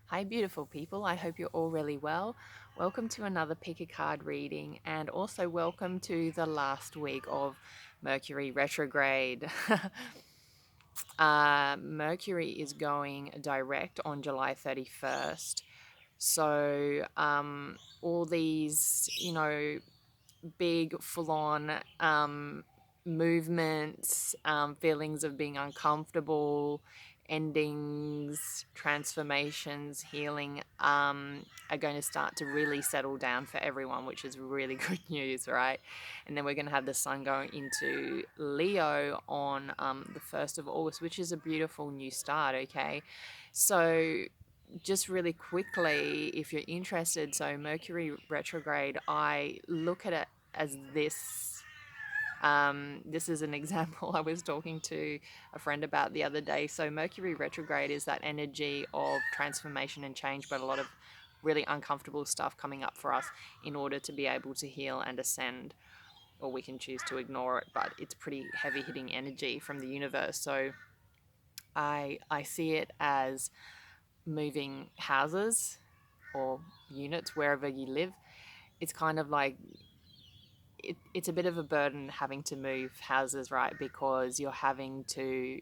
Hi, beautiful people. I hope you're all really well. Welcome to another pick a card reading, and also welcome to the last week of Mercury retrograde. Mercury is going direct on July 31st. So, all these, big full on movements, feelings of being uncomfortable, endings, transformations, healing are going to start to really settle down for everyone, which is really good news, right? And then we're going to have the sun going into Leo on the 1st of August, which is a beautiful new start, okay? So, just really quickly, if you're interested, so Mercury retrograde, I look at it as this. This is an example I was talking to a friend about the other day. So, Mercury retrograde is that energy of transformation and change, but a lot of really uncomfortable stuff coming up for us in order to be able to heal and ascend. Or we can choose to ignore it, but it's pretty heavy hitting energy from the universe. So, I see it as moving houses or units wherever you live. It's kind of like it's a bit of a burden having to move houses, right? Because you're having to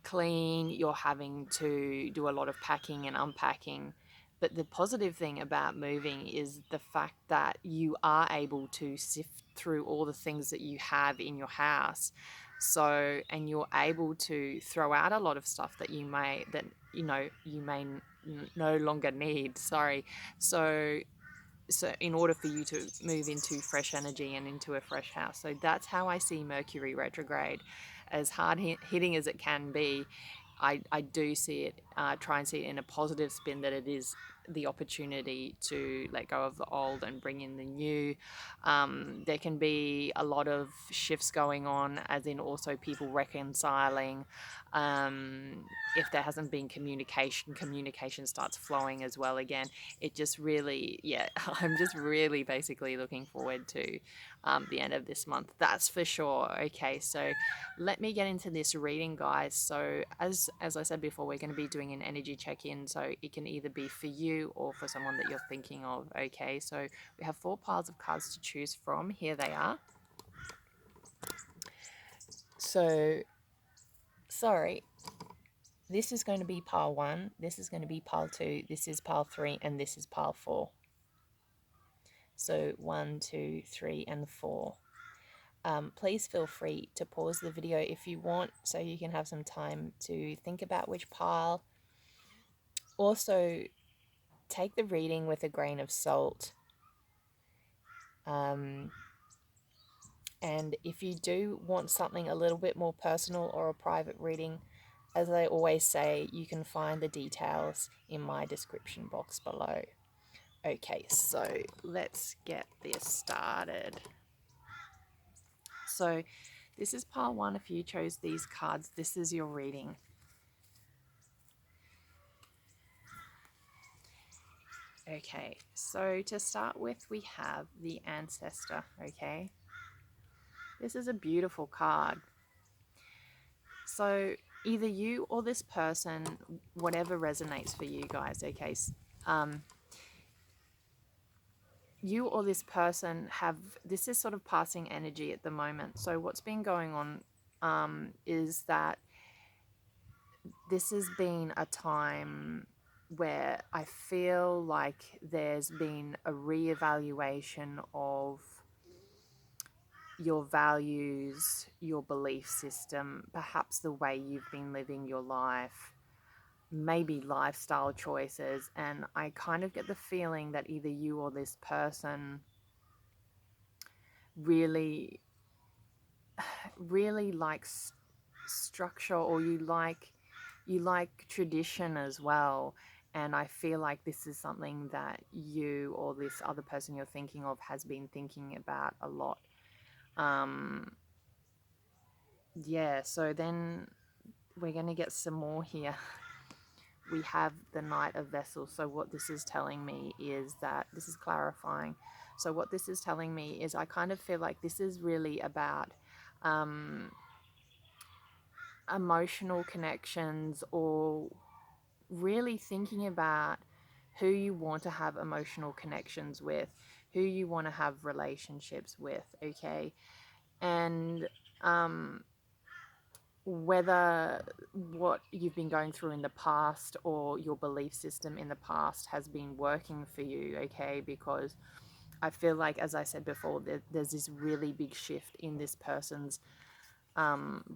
clean, you're having to do a lot of packing and unpacking. But the positive thing about moving is the fact that you are able to sift through all the things that you have in your house. So, and you're able to throw out a lot of stuff that you may no longer need. Sorry. So, in order for you to move into fresh energy and into a fresh house. So that's how I see Mercury retrograde. As hard hitting as it can be, I do see it, try and see it in a positive spin, that it is the opportunity to let go of the old and bring in the new. There can be a lot of shifts going on, as in also people reconciling. If there hasn't been communication starts flowing as well again. It just really, yeah, I'm just really basically looking forward to the end of this month. That's for sure. Okay, so let me get into this reading, guys. So as I said before, we're going to be doing an energy check-in. So it can either be for you or for someone that you're thinking of. Okay, so we have 4 piles of cards to choose from. Here they are. So, sorry. This is going to be pile 1, this is going to be pile 2, this is pile 3, and this is pile 4. So 1, 2, 3, and 4. Please feel free to pause the video if you want, so you can have some time to think about which pile. Also, take the reading with a grain of salt. And if you do want something a little bit more personal or a private reading, as I always say, you can find the details in my description box below. Okay, so let's get this started. So this is pile 1. If you chose these cards, this is your reading. Okay, so to start with, we have the Ancestor, okay? This is a beautiful card. So either you or this person, whatever resonates for you guys, okay? You or this person this is sort of passing energy at the moment. So what's been going on is that this has been a time where I feel like there's been a reevaluation of your values, your belief system, perhaps the way you've been living your life, maybe lifestyle choices. And I kind of get the feeling that either you or this person really, really likes structure, or you like tradition as well. And I feel like this is something that you or this other person you're thinking of has been thinking about a lot. Yeah, so then we're going to get some more here. We have the Knight of Vessels. So what this is telling me is that this is clarifying. So what this is telling me is I kind of feel like this is really about emotional connections, or really thinking about who you want to have emotional connections with, who you want to have relationships with, okay? And whether what you've been going through in the past or your belief system in the past has been working for you, okay? Because I feel like, as I said before, there's this really big shift in this person's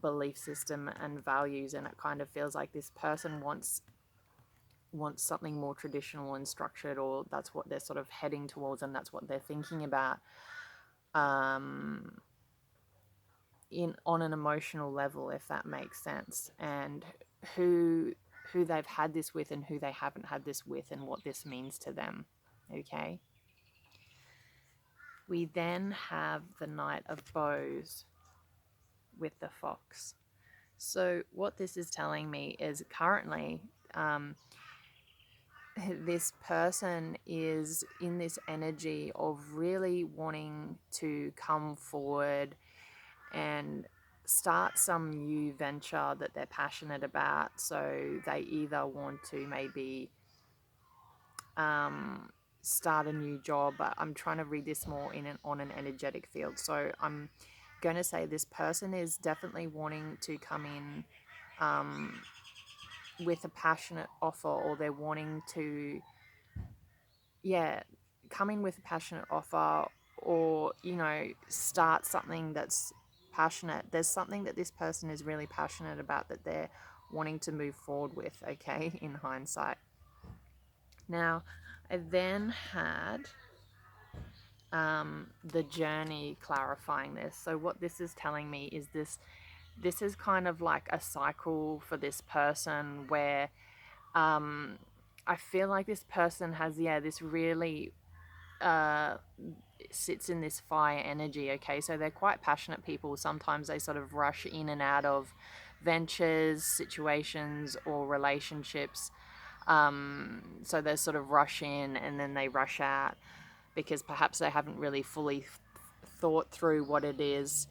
belief system and values, and it kind of feels like this person wants something more traditional and structured, or that's what they're sort of heading towards, and that's what they're thinking about. In on an emotional level, if that makes sense, and who who they've had this with and who they haven't had this with, and what this means to them, okay? We then have the Knight of Bows with the Fox. So what this is telling me is currently this person is in this energy of really wanting to come forward and start some new venture that they're passionate about. So they either want to maybe start a new job, but I'm trying to read this more on an energetic field. So I'm going to say this person is definitely wanting to come in with a passionate offer, or they're wanting to, yeah, come in with a passionate offer, or, start something that's passionate. There's something that this person is really passionate about that they're wanting to move forward with, okay, in hindsight. Now, I then had the Journey clarifying this. So what this is telling me is this is kind of like a cycle for this person where I feel like this person has, this really sits in this fire energy, okay? So they're quite passionate people. Sometimes they sort of rush in and out of ventures, situations, or relationships. So they sort of rush in and then they rush out because perhaps they haven't really fully thought through what it is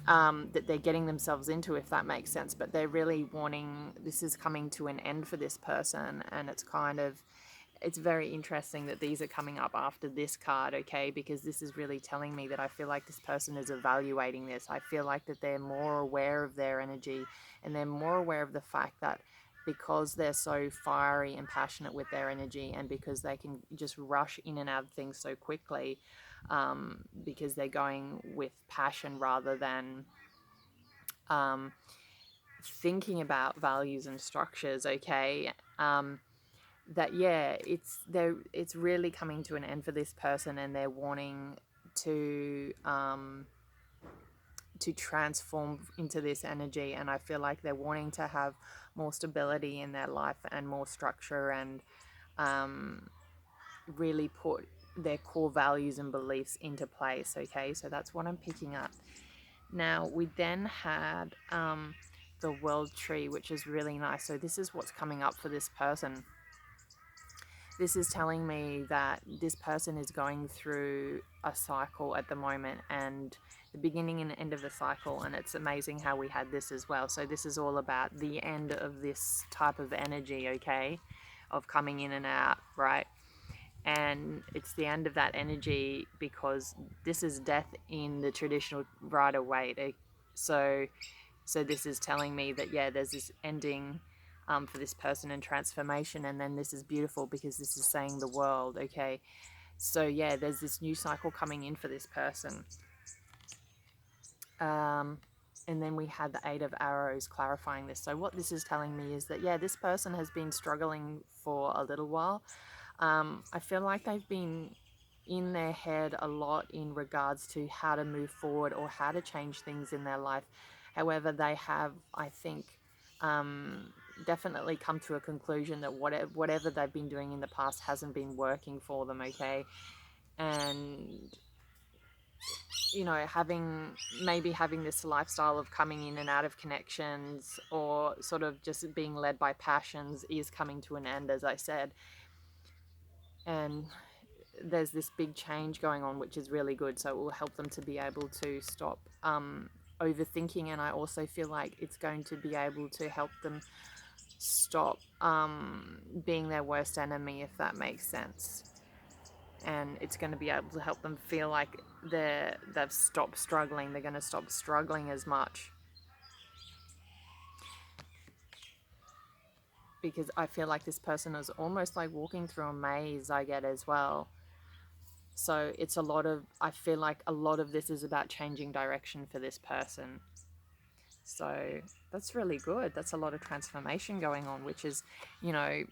that they're getting themselves into, if that makes sense. But they're really wanting, this is coming to an end for this person, and it's very interesting that these are coming up after this card, okay? Because this is really telling me that I feel like this person is evaluating this. I feel like that they're more aware of their energy, and they're more aware of the fact that because they're so fiery and passionate with their energy, and because they can just rush in and out of things so quickly, because they're going with passion rather than thinking about values and structures, okay? That, it's really coming to an end for this person, and they're wanting to transform into this energy. And I feel like they're wanting to have more stability in their life and more structure, and really put their core values and beliefs into place, okay? So that's what I'm picking up. Now, we then had the World Tree, which is really nice. So this is what's coming up for this person. This is telling me that this person is going through a cycle at the moment, and the beginning and end of the cycle. And it's amazing how we had this as well. So this is all about the end of this type of energy, okay, of coming in and out, right? And it's the end of that energy because this is death in the traditional Rider-Waite. So this is telling me that, there's this ending for this person and transformation. And then this is beautiful because this is saying the world, okay? So there's this new cycle coming in for this person. And then we had the Eight of Arrows clarifying this. So what this is telling me is that, this person has been struggling for a little while. I feel like they've been in their head a lot in regards to how to move forward or how to change things in their life. However, they have, I think, definitely come to a conclusion that whatever they've been doing in the past hasn't been working for them, okay? And having this lifestyle of coming in and out of connections, or sort of just being led by passions, is coming to an end, as I said. And there's this big change going on, which is really good. So it will help them to be able to stop overthinking. And I also feel like it's going to be able to help them stop being their worst enemy, if that makes sense. And it's going to be able to help them feel like they've stopped struggling. They're going to stop struggling as much. Because I feel like this person is almost like walking through a maze, I get as well. So it's I feel like a lot of this is about changing direction for this person. So that's really good. That's a lot of transformation going on, which is, you know,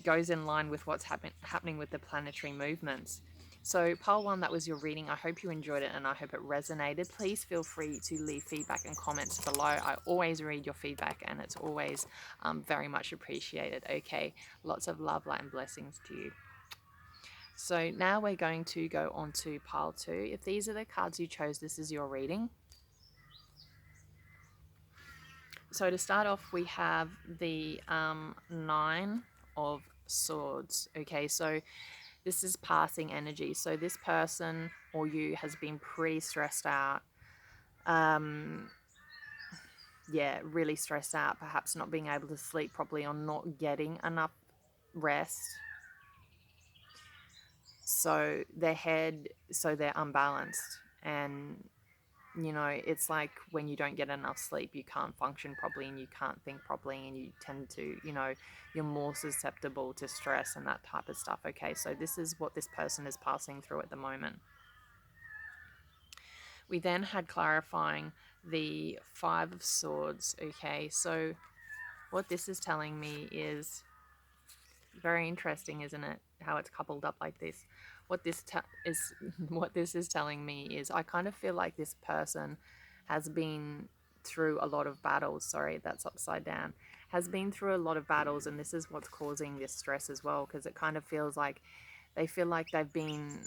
goes in line with what's happening with the planetary movements. So pile one, that was your reading. I hope you enjoyed it and I hope it resonated. Please feel free to leave feedback and comments below. I always read your feedback and it's always very much appreciated. Okay, lots of love, light and blessings to you. So now we're going to go on to pile two. If these are the cards you chose, this is your reading. So to start off, we have the Nine of Swords. Okay, so this is passing energy. So this person or you has been pretty stressed out. Yeah, really stressed out, perhaps not being able to sleep properly or not getting enough rest. So they're unbalanced. And you know, it's like when you don't get enough sleep, you can't function properly and you can't think properly, and you tend to, you know, you're more susceptible to stress and that type of stuff. Okay, so this is what this person is passing through at the moment. We then had clarifying the Five of Swords. Okay, so what this is telling me is very interesting, isn't it? How it's coupled up like this. What this is telling me is I kind of feel like this person has been through a lot of battles. Sorry, that's upside down. Has been through a lot of battles, and this is what's causing this stress as well, because it kind of feels like they feel like they've been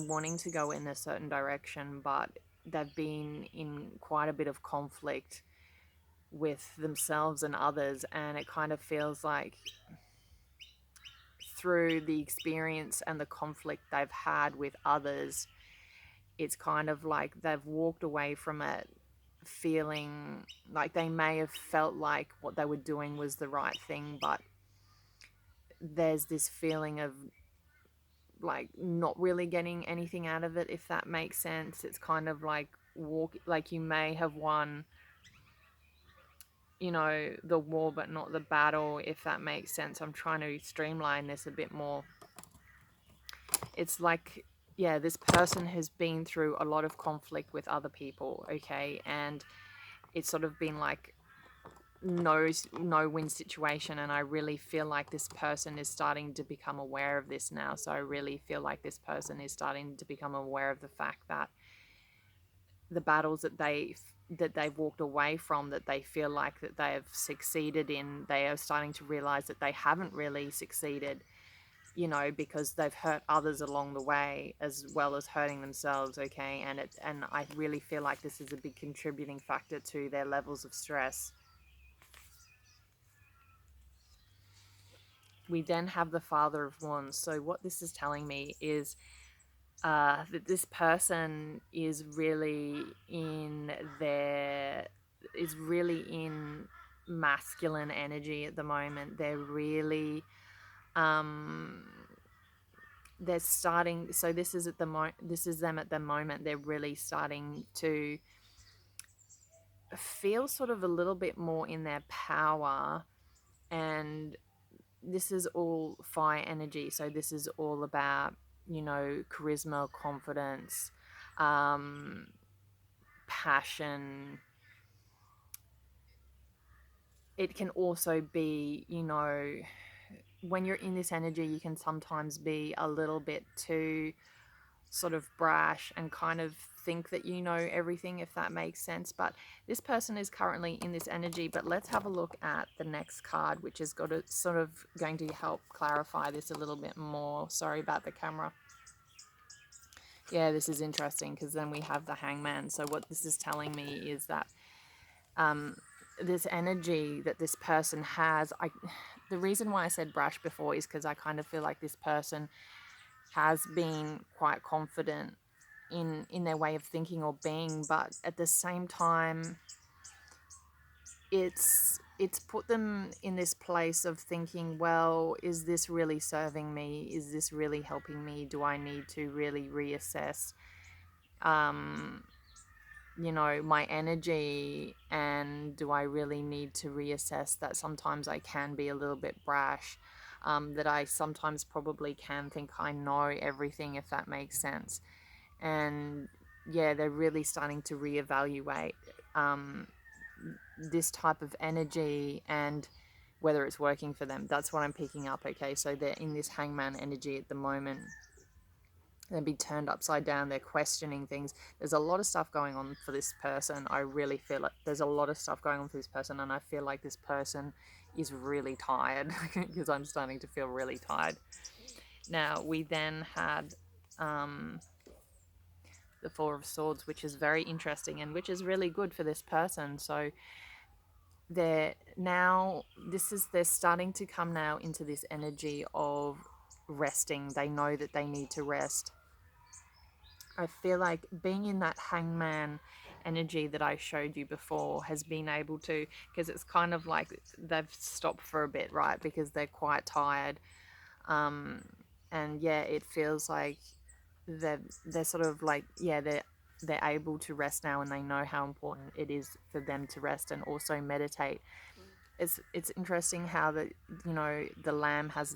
wanting to go in a certain direction, but they've been in quite a bit of conflict with themselves and others, and it kind of feels like through the experience and the conflict they've had with others, it's kind of like they've walked away from it feeling like they may have felt like what they were doing was the right thing, but there's this feeling of like not really getting anything out of it, if that makes sense. It's kind of like like you may have won, you know, the war but not the battle, if that makes sense. I'm trying to streamline this a bit more. It's like, yeah, this person has been through a lot of conflict with other people, okay, and it's sort of been like no win situation, and I really feel like this person is starting to become aware of this now. So I really feel like this person is starting to become aware of the fact that the battles that they've walked away from, that they feel like that they have succeeded in, they are starting to realize that they haven't really succeeded, you know, because they've hurt others along the way as well as hurting themselves. Okay, and I really feel like this is a big contributing factor to their levels of stress. We then have the Father of Wands. So what this is telling me is that this person is really in masculine energy at the moment. They're really they're starting, so this is them at the moment. They're really starting to feel sort of a little bit more in their power, and this is all fire energy. So this is all about, you know, charisma, confidence, passion. It can also be, you know, when you're in this energy, you can sometimes be a little bit too sort of brash and kind of think that you know everything, if that makes sense. But this person is currently in this energy. But let's have a look at the next card, which is got a sort of going to help clarify this a little bit more. Sorry about the camera. Yeah, this is interesting, because then we have the Hangman. So what this is telling me is that this energy that this person has, the reason why I said brash before is because I kind of feel like this person has been quite confident in their way of thinking or being, but at the same time, it's it's put them in this place of thinking, well, is this really serving me? Is this really helping me? Do I need to really reassess, my energy? And do I really need to reassess that sometimes I can be a little bit brash? That I sometimes probably can think I know everything, if that makes sense. And yeah, they're really starting to reevaluate this type of energy and whether it's working for them. That's what I'm picking up. Okay, so they're in this hangman energy at the moment. They'll be turned upside down. They're questioning things. There's a lot of stuff going on for this person. I really feel like there's a lot of stuff going on for this person, and I feel like this person is really tired because I'm starting to feel really tired. Now, we then had the Four of Swords, which is very interesting and which is really good for this person. So they're starting to come now into this energy of resting. They know that they need to rest. I feel like being in that hangman energy that I showed you before has been able to, because it's kind of like they've stopped for a bit, right? Because they're quite tired. And yeah, it feels like they're sort of like, yeah, they're able to rest now, and they know how important it is for them to rest and also meditate. It's interesting how the lamb has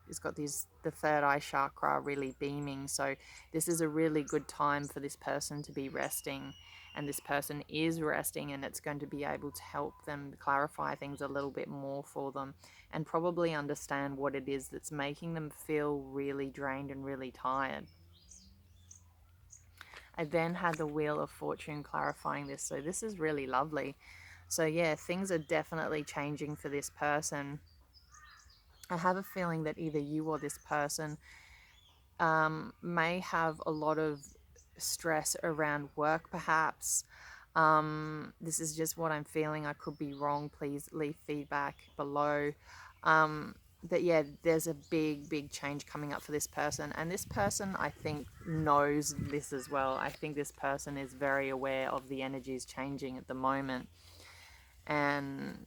it's got the third eye chakra really beaming. So this is a really good time for this person to be resting, and this person is resting, and it's going to be able to help them clarify things a little bit more for them, and probably understand what it is that's making them feel really drained and really tired. I then had the Wheel of Fortune clarifying this, so this is really lovely. So yeah, things are definitely changing for this person. I have a feeling that either you or this person may have a lot of stress around work, perhaps. This is just what I'm feeling. I could be wrong. Please leave feedback below. But yeah, there's a big change coming up for this person. And this person, I think, knows this as well. I think this person is very aware of the energies changing at the moment. And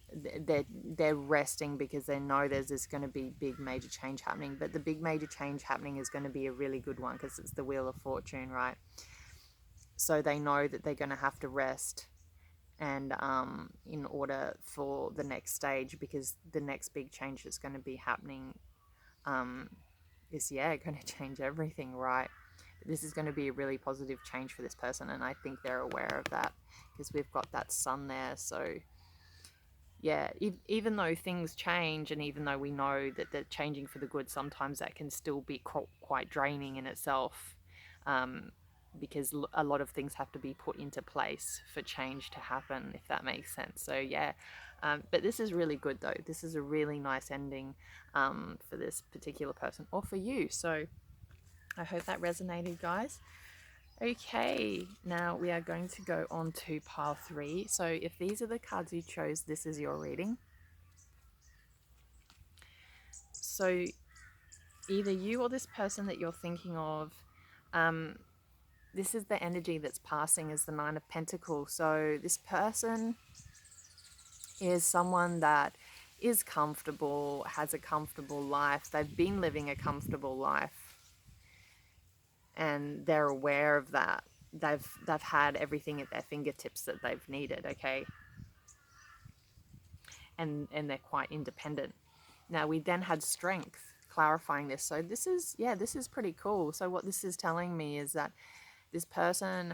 they're resting because they know there's going to be big major change happening. But the big major change happening is going to be a really good one because it's the Wheel of Fortune, right? So they know that they're going to have to rest, and in order for the next stage, because the next big change that's going to be happening is going to change everything, right? This is going to be a really positive change for this person, and I think they're aware of that because we've got that sun there. So yeah, even though things change, and even though we know that they're changing for the good, sometimes that can still be quite draining in itself, because a lot of things have to be put into place for change to happen, if that makes sense. So yeah, but this is really good though. This is a really nice ending for this particular person, or for you. So I hope that resonated, guys. Okay, now we are going to go on to pile 3. So if these are the cards you chose, this is your reading. So either you or this person that you're thinking of, this is the energy that's passing as the Nine of Pentacles. So this person is someone that is comfortable, has a comfortable life. They've been living a comfortable life, and they're aware of that. They've had everything at their fingertips that they've needed, okay? And they're quite independent. Now we then had Strength clarifying this. So this is pretty cool. So what this is telling me is that this person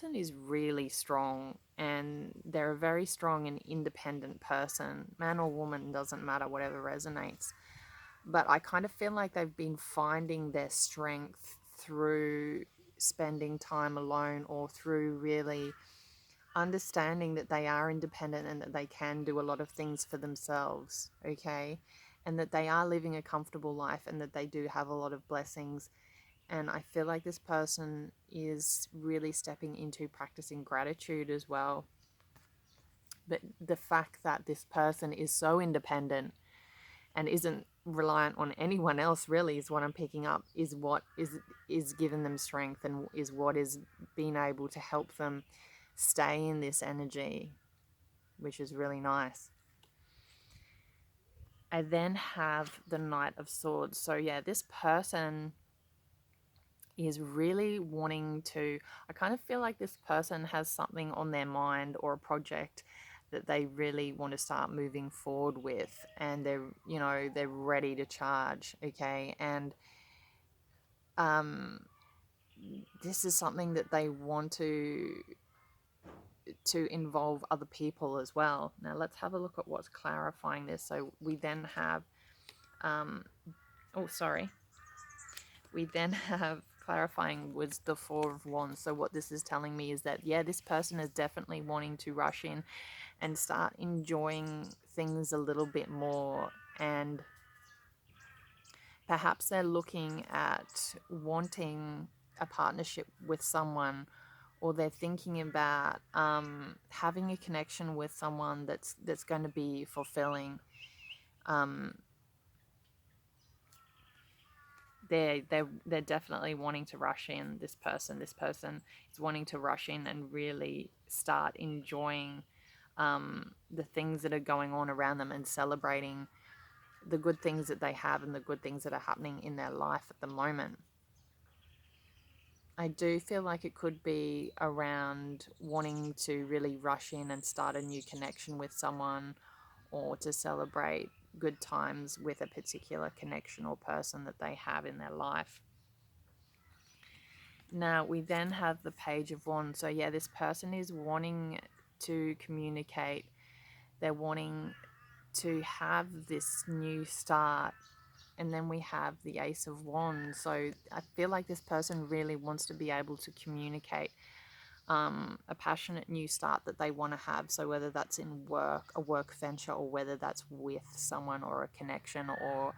is really strong, and they're a very strong and independent person. Man or woman, doesn't matter, whatever resonates. But I kind of feel like they've been finding their strength through spending time alone, or through really understanding that they are independent and that they can do a lot of things for themselves, okay? And that they are living a comfortable life, and that they do have a lot of blessings. And I feel like this person is really stepping into practicing gratitude as well. But the fact that this person is so independent and isn't reliant on anyone else, really, is what I'm picking up, is what is given them strength, and is what is being able to help them stay in this energy, which is really nice. I then have the Knight of Swords. So yeah, this person is really wanting to, I kind of feel like this person has something on their mind or a project that they really want to start moving forward with, and they're ready to charge, okay? And this is something that they want to involve other people as well. Now let's have a look at what's clarifying this. So we then have we then have clarifying was the Four of Wands. So what this is telling me is that, yeah, this person is definitely wanting to rush in and start enjoying things a little bit more, and perhaps they're looking at wanting a partnership with someone, or they're thinking about having a connection with someone that's going to be fulfilling. They're definitely wanting to rush in. This person is wanting to rush in and really start enjoying the things that are going on around them, and celebrating the good things that they have and the good things that are happening in their life at the moment. I do feel like it could be around wanting to really rush in and start a new connection with someone, or to celebrate good times with a particular connection or person that they have in their life. Now we then have the Page of Wands. So yeah, this person is wanting to communicate. They're wanting to have this new start. And then we have the Ace of Wands. So I feel like this person really wants to be able to communicate a passionate new start that they want to have. So whether that's in work, a work venture, or whether that's with someone or a connection, or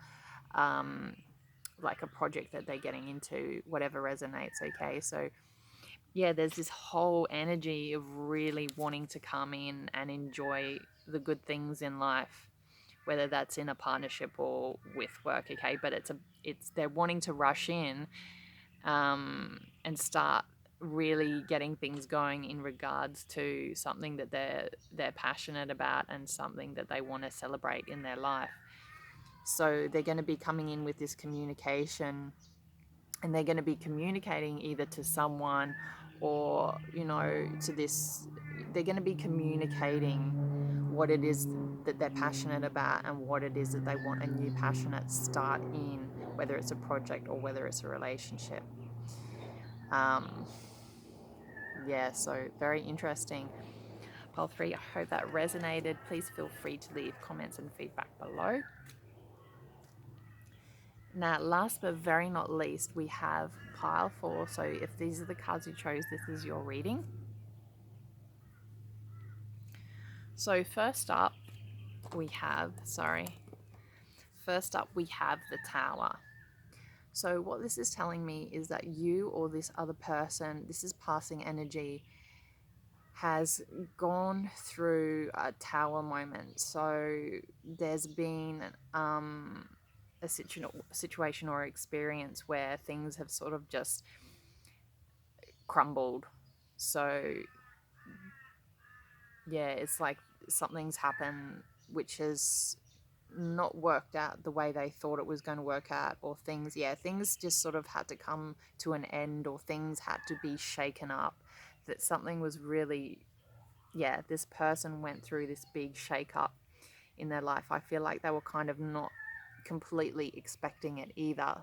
like a project that they're getting into, whatever resonates, okay? So yeah, there's this whole energy of really wanting to come in and enjoy the good things in life, whether that's in a partnership or with work, okay? But they're wanting to rush in and start really getting things going in regards to something that they're passionate about, and something that they want to celebrate in their life. So they're going to be coming in with this communication, and they're going to be communicating either to someone, or to this, they're going to be communicating what it is that they're passionate about, and what it is that they want a new passionate start in, whether it's a project or whether it's a relationship. Yeah, so very interesting. Pile 3, I hope that resonated. Please feel free to leave comments and feedback below. Now, last but very not least, we have pile 4. So if these are the cards you chose, this is your reading. So first up, we have the Tower. So what this is telling me is that you, or this other person, this is passing energy, has gone through a tower moment. So there's been a situation or experience where things have sort of just crumbled. So yeah, it's like something's happened which has not worked out the way they thought it was going to work out, or things just sort of had to come to an end, or things had to be shaken up. That something was really, this person went through this big shake up in their life. I feel like they were kind of not completely expecting it either.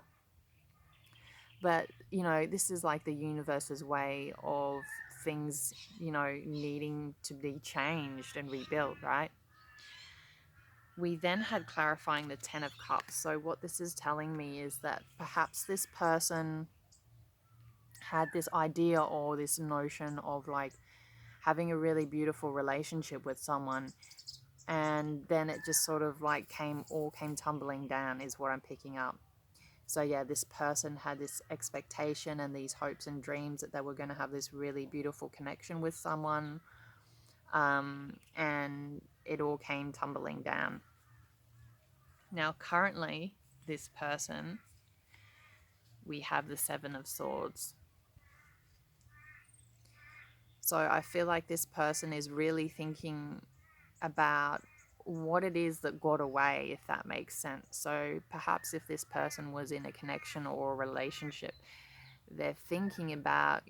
But, this is like the universe's way of things, needing to be changed and rebuilt, right? We then had clarifying the Ten of Cups. So what this is telling me is that perhaps this person had this idea or this notion of like having a really beautiful relationship with someone, and then it just sort of like came tumbling down, is what I'm picking up. So yeah, this person had this expectation and these hopes and dreams that they were going to have this really beautiful connection with someone, and it all came tumbling down. Now currently, this person, we have the Seven of Swords. So I feel like this person is really thinking about what it is that got away, if that makes sense. So perhaps if this person was in a connection or a relationship, they're thinking about,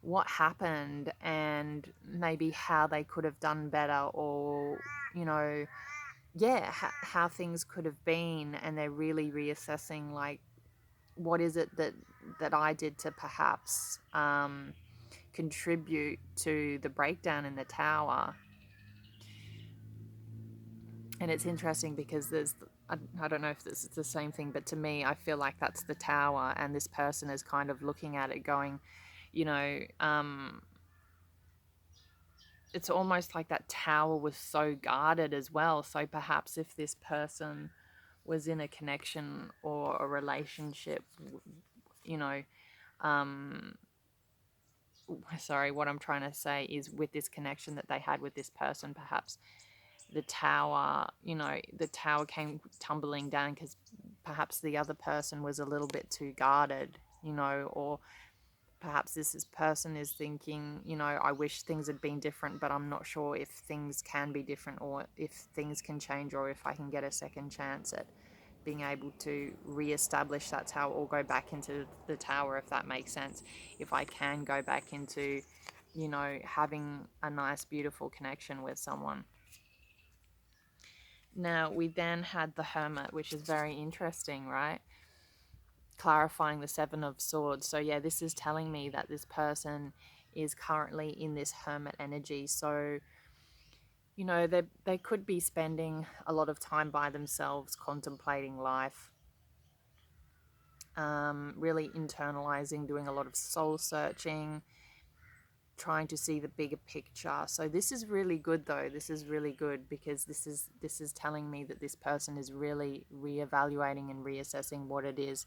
what happened and maybe how they could have done better, or, you know, yeah, how things could have been. And they're really reassessing, like, what is it that I did to perhaps contribute to the breakdown in the tower. And it's interesting because I don't know if this is the same thing, but to me, I feel like that's the tower, and this person is kind of looking at it going, you know, it's almost like that tower was so guarded as well. So perhaps if this person was in a connection or a relationship, you know, um, sorry, what I'm trying to say is, with this connection that they had with this person, perhaps the tower came tumbling down because perhaps the other person was a little bit too guarded, or perhaps person is thinking, I wish things had been different, but I'm not sure if things can be different, or if things can change, or if I can get a second chance at being able to reestablish that tower or go back into the tower, if that makes sense. If I can go back into, having a nice, beautiful connection with someone. Now, we then had the Hermit, which is very interesting, right? Clarifying the Seven of Swords. So, yeah, this is telling me that this person is currently in this Hermit energy. So, they could be spending a lot of time by themselves, contemplating life, really internalizing, doing a lot of soul searching, trying to see the bigger picture. So this is really good, though. This is really good because this is telling me that this person is really reevaluating and reassessing what it is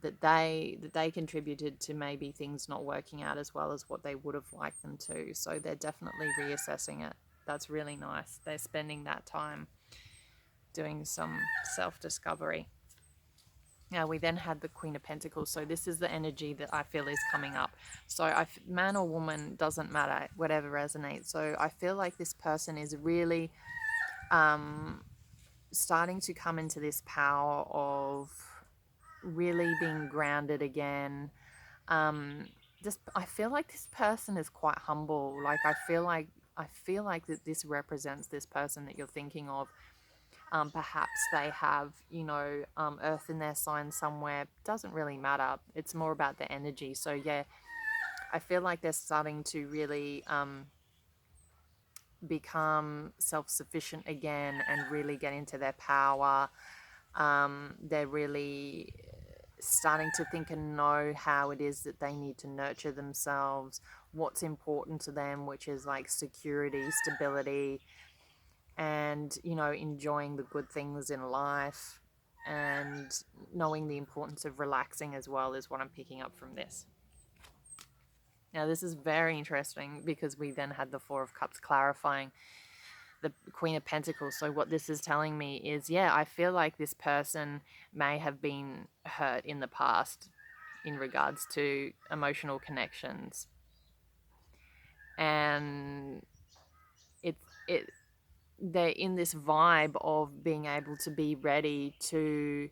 that they contributed to maybe things not working out as well as what they would have liked them to. So they're definitely reassessing it. That's really nice. They're spending that time doing some self-discovery. Now, we then had the Queen of Pentacles. So this is the energy that I feel is coming up. So man or woman, doesn't matter, whatever resonates. So I feel like this person is really starting to come into this power of really being grounded again. I feel like this person is quite humble. Like I feel like that this represents this person that you're thinking of. Perhaps they have, earth in their sign somewhere. Doesn't really matter. It's more about the energy. So yeah, I feel like they're starting to really become self-sufficient again and really get into their power. They're really starting to think and know how it is that they need to nurture themselves, what's important to them, which is like security, stability, and enjoying the good things in life, and knowing the importance of relaxing as well is what I'm picking up from this. Now this is very interesting because we then had the Four of Cups clarifying the Queen of Pentacles. So what this is telling me is, yeah, I feel like this person may have been hurt in the past in regards to emotional connections, and it they're in this vibe of being able to be ready to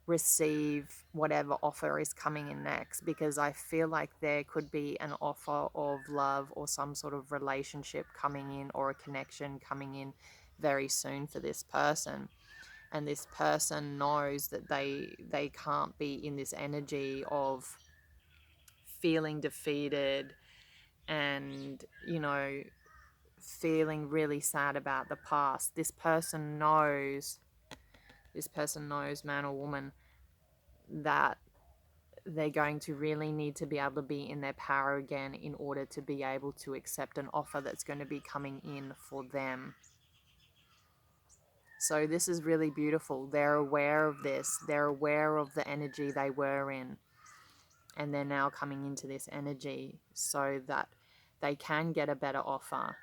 receive whatever offer is coming in next, because I feel like there could be an offer of love or some sort of relationship coming in, or a connection coming in very soon for this person. And this person knows that they can't be in this energy of feeling defeated and feeling really sad about the past. This person knows, man or woman, that they're going to really need to be able to be in their power again in order to be able to accept an offer that's going to be coming in for them. So this is really beautiful. They're aware of this. They're aware of the energy they were in, and they're now coming into this energy so that they can get a better offer,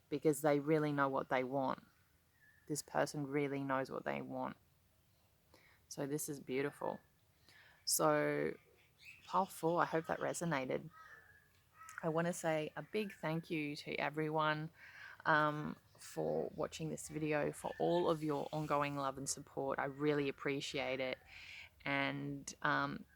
because they really know what they want. This person really knows what they want. So this is beautiful. So pile 4, I hope that resonated. I want to say a big thank you to everyone for watching this video, for all of your ongoing love and support. I really appreciate it. And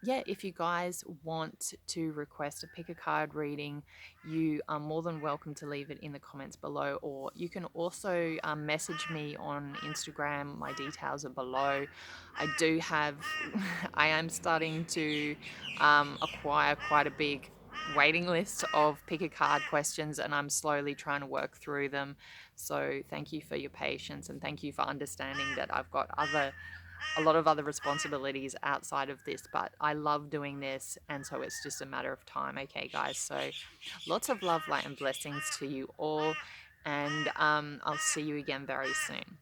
yeah, if you guys want to request a pick a card reading, you are more than welcome to leave it in the comments below, or you can also message me on Instagram. My details are below. I do have, I am starting to acquire quite a big waiting list of pick a card questions, and I'm slowly trying to work through them. So thank you for your patience, and thank you for understanding that I've got a lot of other responsibilities outside of this, but I love doing this, and so it's just a matter of time. Okay, guys, so lots of love, light, and blessings to you all, and I'll see you again very soon.